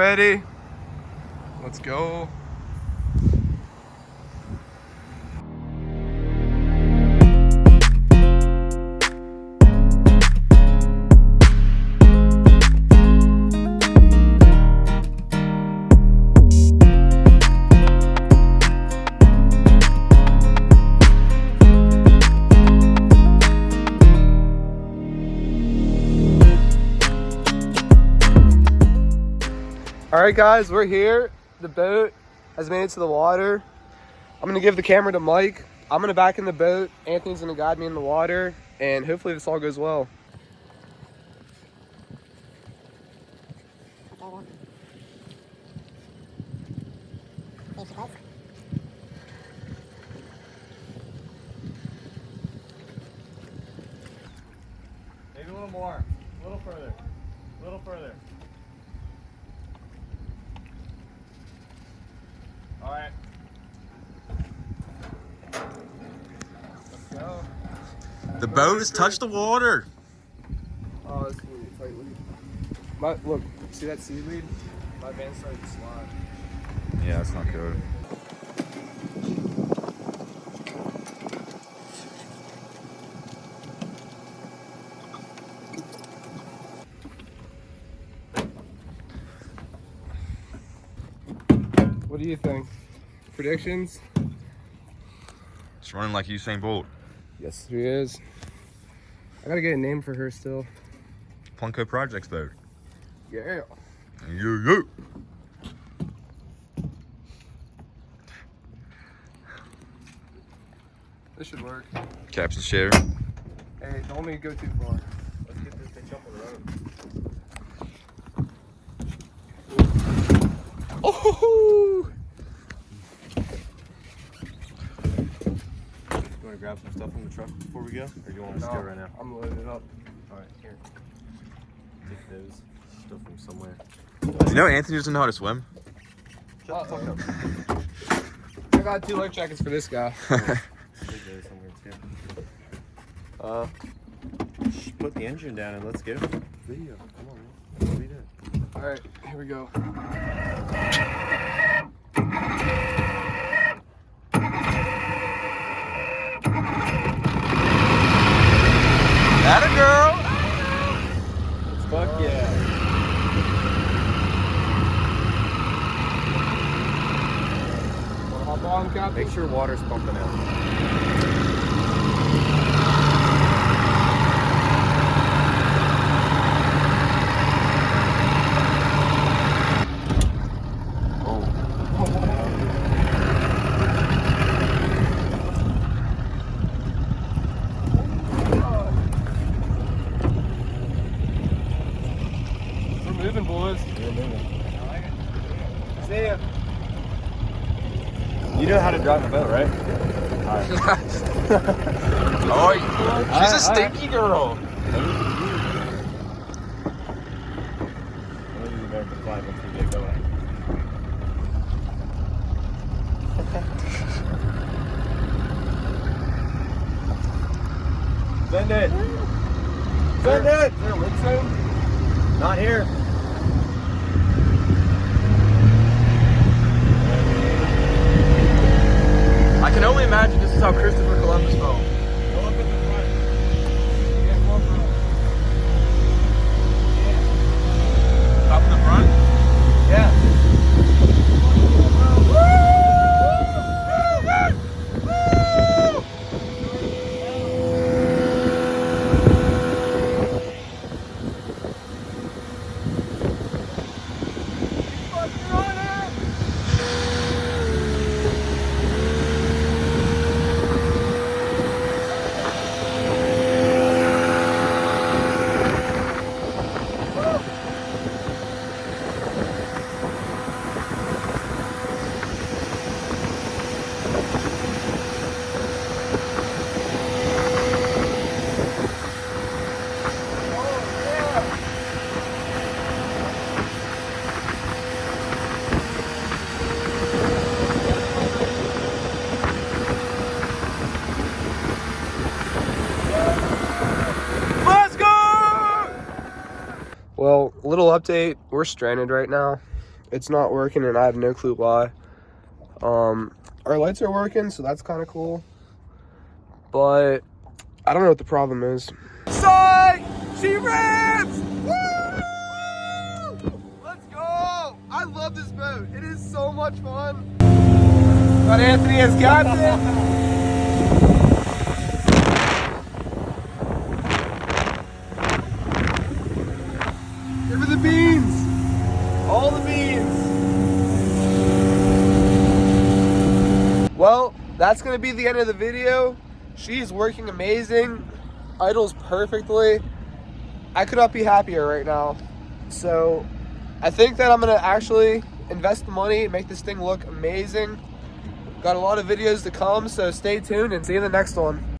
ready? Let's go. All right, guys, we're here. The boat has made it to the water. I'm gonna give the camera to Mike. I'm gonna back in the boat. Anthony's gonna guide me in the water, and hopefully this all goes well. Maybe a little more, a little further, a little further. All right. Let's go. The boat has touched the water. Oh, that's really tightly. Look, see that seaweed? My van's starting to slide. Yeah, that's not good. What do you think? Predictions? It's running like Usain Bolt. Yes, she is. I gotta get a name for her still. Plunko Projects boat. Yeah. Yeah. This should work. Captain's chair. Hey, don't let me go too far. Let's get this bitch up on the road. Oh! You want to grab some stuff from the truck before we go, or do you want us to go right now? I'm loaded up. All right, here. Take those stuff from somewhere. Do you know Anthony doesn't know how to swim? Shut the fuck up. I got 2 life jackets for this guy. Take those somewhere too. Put the engine down and let's go. Video. Come on, man. What are you doing? All right, here we go. Atta girl. Fuck yeah. Wanna hop on, Captain? Make sure water's pumping out. We're moving, boys. We're moving. See ya. You know how to drive a boat, right? Oh, she's a stinky girl. I'm gonna do the American flag once we get going. Send it! Send it! Is there a wind zone? Not here. I can only imagine this is how Christopher Columbus felt. Go up in the front. Yeah, go for it. Up in the front? Yeah. Well, little update. We're stranded right now. it's not working, and I have no clue why. Our lights are working, so that's kind of cool. But I don't know what the problem is. Psych! She rips! Woo! Let's go! I love this boat. It is so much fun. Got Anthony as captain. Give her the beans. All the beans. Well, that's going to be the end of the video. She's working amazing. Idles perfectly. I could not be happier right now. So I think that I'm going to actually invest the money, make this thing look amazing. Got a lot of videos to come, so stay tuned and see you in the next one.